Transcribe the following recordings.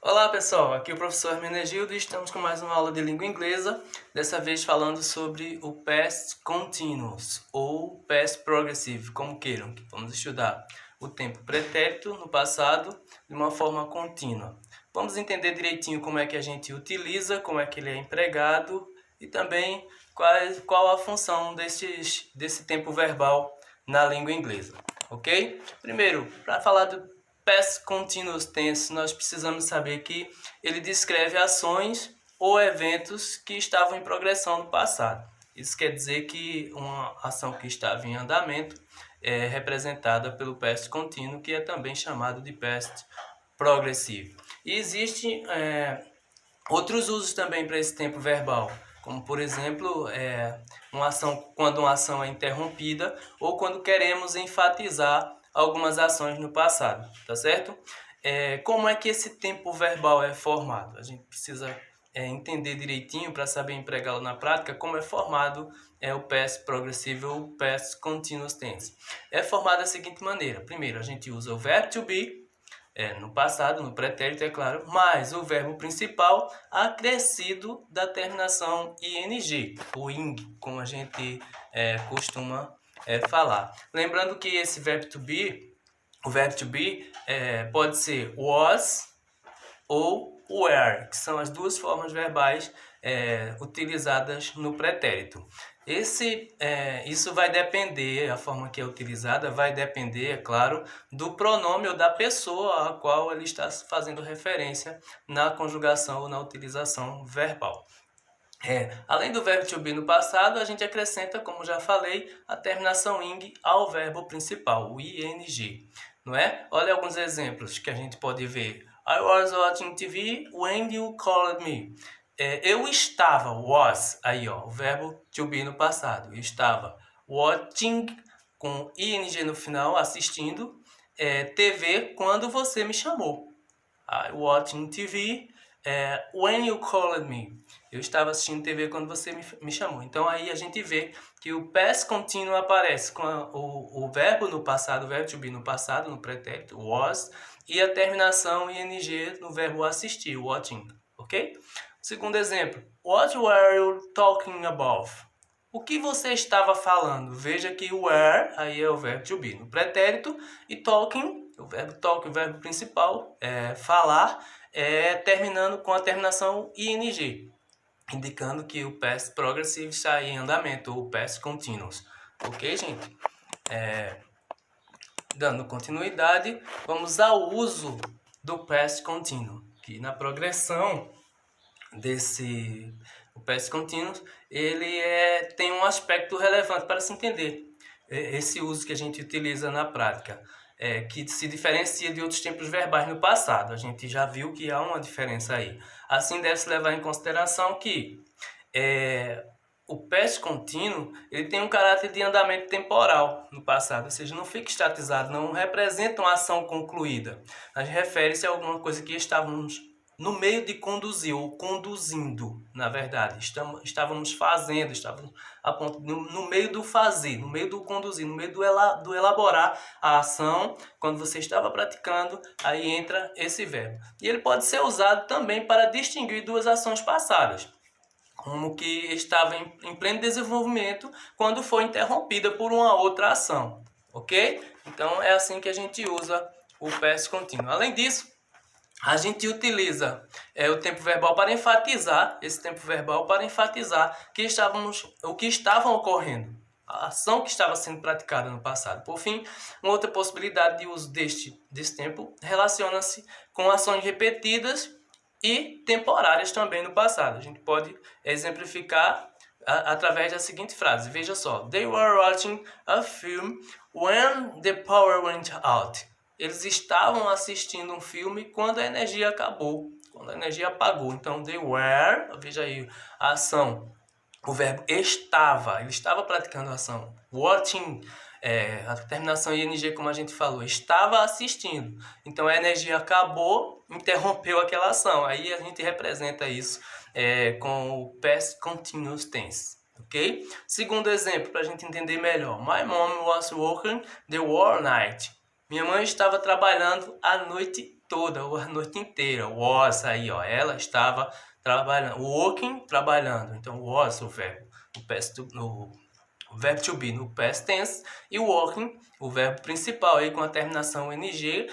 Olá pessoal, aqui é o professor Hermenegildo e estamos com mais uma aula de língua inglesa, dessa vez falando sobre o Past Continuous ou Past Progressive, como queiram. Vamos estudar o tempo pretérito no passado de uma forma contínua. Vamos entender direitinho como é que a gente utiliza, como é que ele é empregado e também qual a função desse tempo verbal na língua inglesa, ok? Primeiro, para falar do Past Continuous Tense, nós precisamos saber que ele descreve ações ou eventos que estavam em progressão no passado. Isso quer dizer que uma ação que estava em andamento é representada pelo Past Continuo, que é também chamado de Past Progressive. E existem outros usos também para esse tempo verbal, como por exemplo, quando uma ação é interrompida ou quando queremos enfatizar algumas ações no passado, tá certo? Como é que esse tempo verbal é formado? A gente precisa entender direitinho para saber empregá-lo na prática, como é formado o Past Progressive ou Past Continuous Tense. É formado da seguinte maneira: primeiro, a gente usa o verbo to be, no passado, no pretérito, é claro, mas o verbo principal acrescido da terminação ing, ou ing, como a gente costuma falar. Lembrando que esse verbo to be, o verbo to be pode ser was ou were, que são as duas formas verbais utilizadas no pretérito. Isso vai depender, a forma que é utilizada vai depender, é claro, do pronome ou da pessoa a qual ele está fazendo referência na conjugação ou na utilização verbal. Além do verbo to be no passado, a gente acrescenta, como já falei, a terminação ing ao verbo principal, o ing, não é? Olha alguns exemplos que a gente pode ver. I was watching TV when you called me. Eu estava, was, aí ó, o verbo to be no passado. Eu estava watching, com ing no final, assistindo, TV quando você me chamou. I watching TV when you called me. Eu estava assistindo TV quando você me chamou. Então aí a gente vê que o past continuo aparece com o verbo no passado, o verbo to be no passado, no pretérito, was, e a terminação ing no verbo assistir, watching, ok? Segundo exemplo, what were you talking about? O que você estava falando? Veja que were, aí é o verbo to be no pretérito, e talking, o verbo principal, falar, terminando com a terminação ing, indicando que o past progressive está em andamento, ou past continuous. Ok, gente? Dando continuidade, vamos ao uso do past continuous, que na progressão o past continuous, ele tem um aspecto relevante para se entender esse uso que a gente utiliza na prática, que se diferencia de outros tempos verbais no passado. A gente já viu que há uma diferença aí. Assim, deve-se levar em consideração que o past contínuo ele tem um caráter de andamento temporal no passado, ou seja, não fica estatizado, não representa uma ação concluída. Mas refere-se a alguma coisa que estávamos no meio de conduzir, ou conduzindo, na verdade. Estávamos fazendo, estávamos no meio do fazer, no meio do conduzir, no meio do elaborar a ação. Quando você estava praticando, aí entra esse verbo. E ele pode ser usado também para distinguir duas ações passadas, como que estava em pleno desenvolvimento quando foi interrompida por uma outra ação, ok? Então é assim que a gente usa o past contínuo. Além disso, a gente utiliza o tempo verbal para enfatizar, o que estava ocorrendo, a ação que estava sendo praticada no passado. Por fim, uma outra possibilidade de uso desse tempo relaciona-se com ações repetidas e temporárias também no passado. A gente pode exemplificar através da seguinte frase. Veja só. They were watching a film when the power went out. Eles estavam assistindo um filme quando a energia acabou, quando a energia apagou. Então, they were, veja aí a ação, o verbo estava, ele estava praticando a ação. Watching, a terminação ing, como a gente falou, estava assistindo. Então, a energia acabou, interrompeu aquela ação. Aí a gente representa isso com o past continuous tense. Ok? Segundo exemplo, para a gente entender melhor. My mom was working the whole night. Minha mãe estava trabalhando a noite toda, ou a noite inteira. Was aí, ó, ela estava trabalhando. Working, trabalhando. Então, was o verbo, o verbo to be no past tense, e o working, o verbo principal aí com a terminação ng,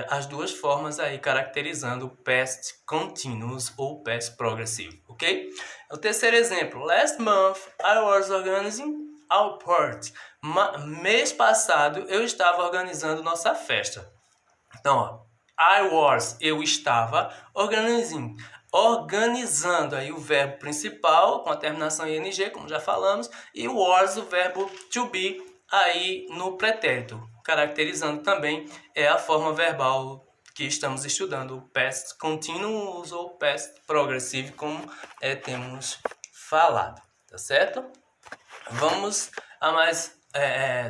as duas formas aí caracterizando o past continuous ou past progressive, ok? O terceiro exemplo, last month I was organizing our party. Mês passado eu estava organizando nossa festa. Então, ó, eu estava, organizando aí o verbo principal com a terminação em ing, como já falamos, e o was, o verbo to be, aí no pretérito, caracterizando também a forma verbal que estamos estudando, o past continuous ou past progressive, como temos falado, tá certo? Vamos a mais,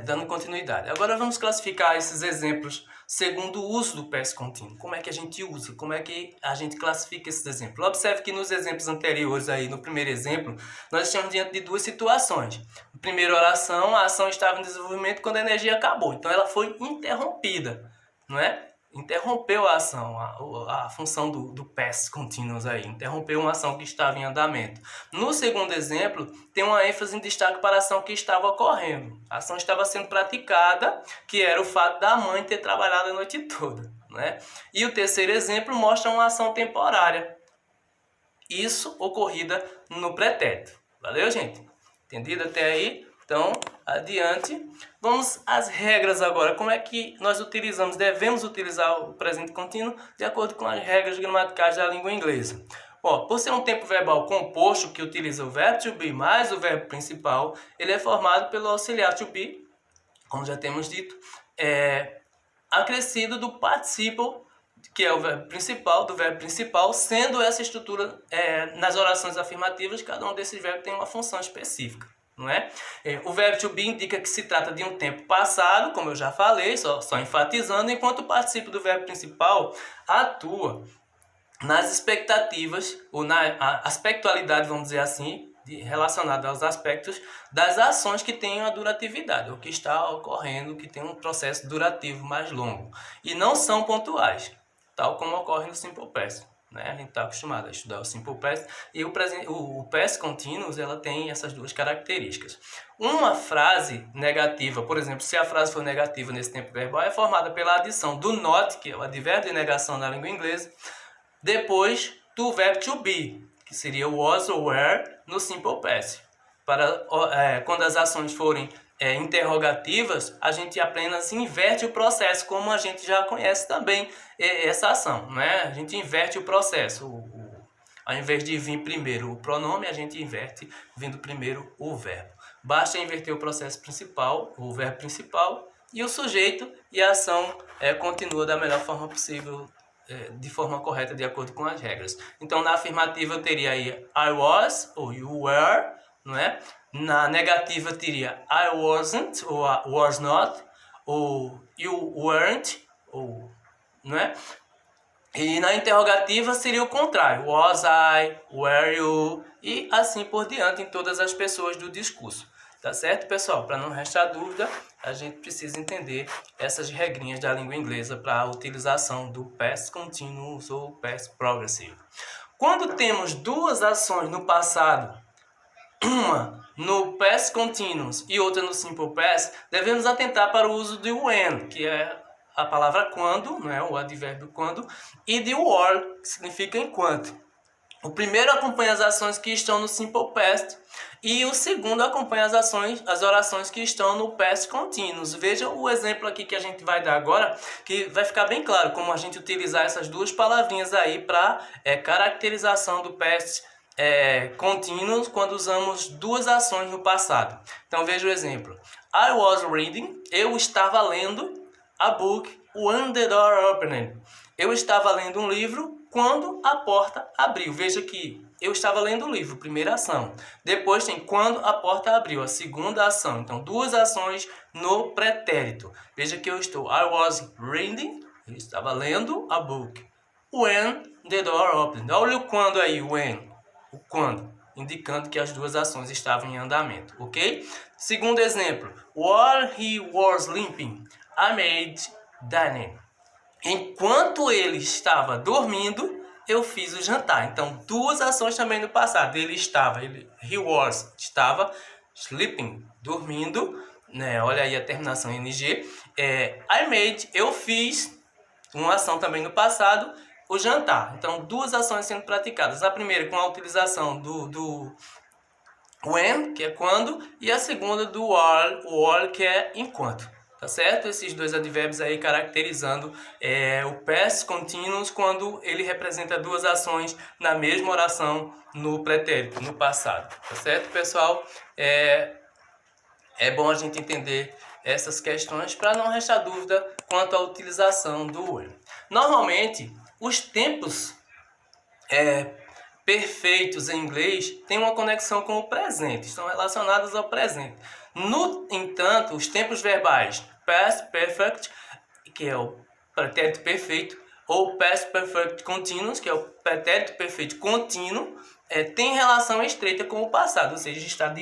dando continuidade. Agora vamos classificar esses exemplos segundo o uso do past contínuo. Como é que a gente usa? Como é que a gente classifica esses exemplos? Observe que nos exemplos anteriores, aí, no primeiro exemplo, nós estamos diante de duas situações. Na primeira oração, a ação estava em desenvolvimento quando a energia acabou. Então ela foi interrompida, não é? Interrompeu a ação, a função do past continuous aí, interrompeu uma ação que estava em andamento. No segundo exemplo, tem uma ênfase em destaque para a ação que estava ocorrendo. A ação estava sendo praticada, que era o fato da mãe ter trabalhado a noite toda, né? E o terceiro exemplo mostra uma ação temporária, isso ocorrida no pretérito. Valeu, gente? Entendido até aí? Então, adiante. Vamos às regras agora. Como é que nós devemos utilizar o presente contínuo de acordo com as regras gramaticais da língua inglesa. Ó, por ser um tempo verbal composto que utiliza o verbo to be mais o verbo principal, ele é formado pelo auxiliar to be, como já temos dito, acrescido do participle, que é o verbo principal, sendo essa estrutura nas orações afirmativas, cada um desses verbos tem uma função específica. Não é? O verbo to be indica que se trata de um tempo passado, como eu já falei, só enfatizando, enquanto o participio do verbo principal atua nas expectativas, ou na aspectualidade, vamos dizer assim, relacionada aos aspectos das ações que têm a duratividade, ou que está ocorrendo, que tem um processo durativo mais longo, e não são pontuais, tal como ocorre no Simple Past. Né? A gente está acostumado a estudar o Simple Past e o Past Continuous, ela tem essas duas características. Uma frase negativa, por exemplo, se a frase for negativa nesse tempo verbal, é formada pela adição do not, que é o advérbio de negação na língua inglesa, depois do verbo to be, que seria o was ou were no Simple Past. Quando as ações forem interrogativas, a gente apenas inverte o processo, como a gente já conhece também essa ação, né? A gente inverte o processo. Ao invés de vir primeiro o pronome, a gente inverte vindo primeiro o verbo. Basta inverter o processo principal, o verbo principal, e o sujeito, e a ação continua da melhor forma possível, de forma correta, de acordo com as regras. Então, na afirmativa eu teria aí I was, ou you were, não é? Na negativa teria I wasn't, ou I was not, ou you weren't, ou, não é? E na interrogativa seria o contrário, was I, were you, e assim por diante em todas as pessoas do discurso. Tá certo, pessoal? Para não restar dúvida, a gente precisa entender essas regrinhas da língua inglesa para a utilização do past continuous ou past progressive. Quando temos duas ações no passado, uma no past continuous e outra no simple past, devemos atentar para o uso de when, que é a palavra quando, né, o advérbio quando, e de or, que significa enquanto. O primeiro acompanha as ações que estão no simple past e o segundo acompanha as orações que estão no past continuous. Veja o exemplo aqui que a gente vai dar agora, que vai ficar bem claro como a gente utilizar essas duas palavrinhas aí para caracterização do past continuous quando usamos duas ações no passado. Então veja o exemplo. I was reading, eu estava lendo a book when the door opened. Eu estava lendo um livro quando a porta abriu. Veja que eu estava lendo o livro, primeira ação. Depois tem quando a porta abriu, a segunda ação. Então, duas ações no pretérito. Veja que eu estou. I was reading, eu estava lendo a book. When the door opened. Olha o quando aí, when. O quando, indicando que as duas ações estavam em andamento, ok? Segundo exemplo. While he was limping, I made dinner. enquanto ele estava dormindo, eu fiz o jantar. Então, duas ações também no passado. He was, estava sleeping, dormindo, né? Olha aí a terminação em NG. I made, eu fiz, uma ação também no passado, o jantar. Então, duas ações sendo praticadas. A primeira com a utilização do when, que é quando, e a segunda do while, que é enquanto. Tá certo? Esses dois advérbios aí caracterizando o past continuous quando ele representa duas ações na mesma oração no pretérito, no passado. Tá certo, pessoal? É bom a gente entender essas questões para não restar dúvida quanto à utilização do when. Normalmente, os tempos perfeitos em inglês têm uma conexão com o presente, estão relacionados ao presente. No entanto, os tempos verbais past perfect, que é o pretérito perfeito, ou past perfect continuous, que é o pretérito perfeito contínuo, tem relação estreita com o passado, ou seja, está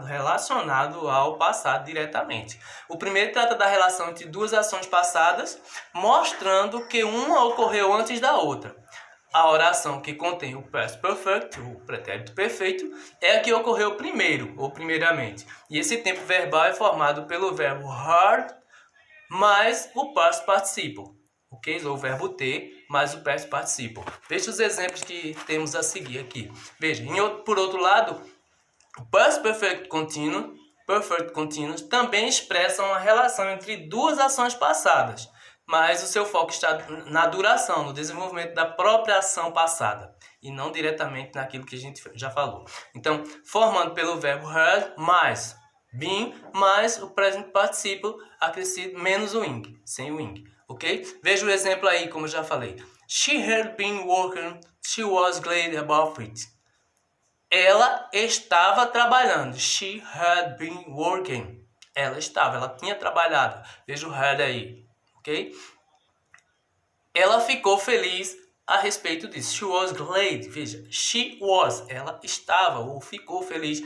relacionado ao passado diretamente. O primeiro trata da relação entre duas ações passadas, mostrando que uma ocorreu antes da outra. A oração que contém o past perfect, o pretérito perfeito, é a que ocorreu primeiro, ou primeiramente. E esse tempo verbal é formado pelo verbo heard mais o past participle, ok? Ou o verbo ter mais o past participle. Veja os exemplos que temos a seguir aqui. Veja, por outro lado, o past perfect continuous também expressa uma relação entre duas ações passadas, mas o seu foco está na duração, no desenvolvimento da própria ação passada, e não diretamente naquilo que a gente já falou. Então, formando pelo verbo heard mais been mais o present participle acrescido menos o ing, sem o ing, ok? Veja o exemplo aí, como eu já falei. She had been working, she was glad about it. Ela estava trabalhando. She had been working. Ela tinha trabalhado. Veja o had aí, ok? Ela ficou feliz a respeito disso. She was glad. Veja, she was. Ela estava ou ficou feliz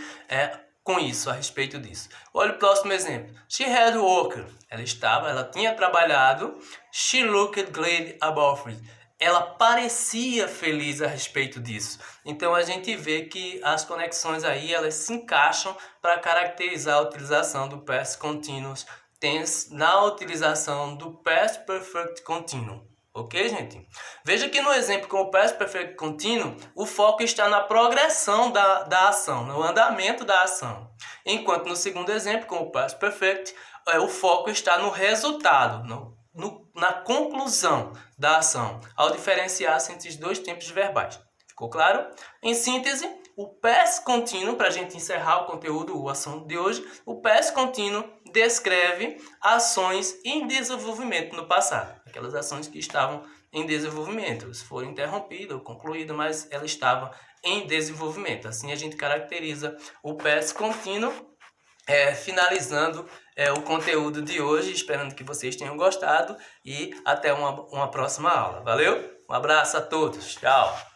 com isso, a respeito disso. Olha o próximo exemplo. She had worked. Ela tinha trabalhado. She looked glad about it. Ela parecia feliz a respeito disso. Então a gente vê que as conexões aí elas se encaixam para caracterizar a utilização do past continuous tense na utilização do past perfect continuous. Ok, gente? Veja que no exemplo com o past perfect continuous, o foco está na progressão da ação, no andamento da ação. Enquanto no segundo exemplo, com o past perfect, o foco está no resultado, na conclusão da ação, ao diferenciar-se entre os dois tempos verbais. Ficou claro? Em síntese, o past continuous, para a gente encerrar o conteúdo, a ação de hoje, o past continuous descreve ações em desenvolvimento no passado. Aquelas ações que estavam em desenvolvimento, foram interrompidas ou concluídas, mas elas estavam em desenvolvimento. Assim a gente caracteriza o past continuous, finalizando o conteúdo de hoje, esperando que vocês tenham gostado e até uma próxima aula. Valeu? Um abraço a todos. Tchau!